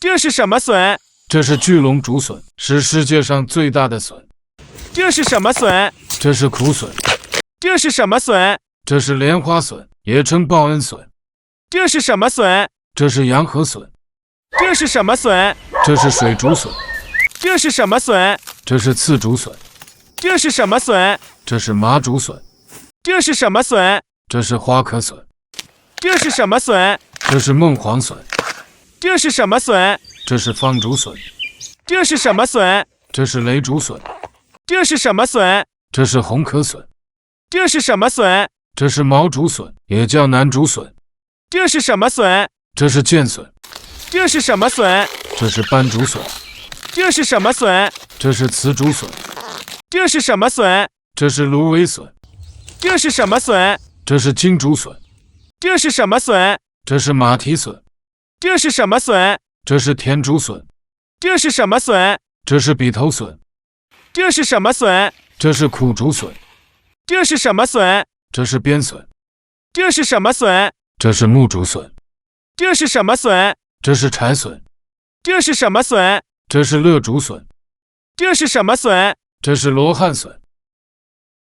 这是什么笋？这是巨龙竹笋，是世界上最大的笋。这是什么笋？这是苦笋。这是什么笋？这是莲花笋，也称报恩笋。这是什么笋？这是洋河笋。这是什么笋？这是水竹笋。这是什么笋？这是刺竹笋。这是什么笋？这是麻竹笋。这是什么笋？这是花壳笋。这是什么笋？这是孟黄笋。这是什么笋？这是方竹笋。这是什么笋？这是雷竹笋。这是什么笋？这是红壳笋。这是什么笋？这是毛竹笋，也叫南竹笋。这是什么笋？这是剑笋。这是什么笋？这是斑竹笋。这是什么笋？这是雌竹笋。这是什么笋？这是芦苇笋。这是什么笋？这是金竹笋。这是什么笋？这是马蹄笋。这是什么笋？这是田竹笋。这是什么笋？这是笔头笋。这是什么笋？这是苦竹笋。这是什么笋？这是边笋。这是什么笋？这是木竹笋。这是什么笋？这是柴笋。这是什么笋？这是乐竹笋。这是什么笋？这是罗汉笋。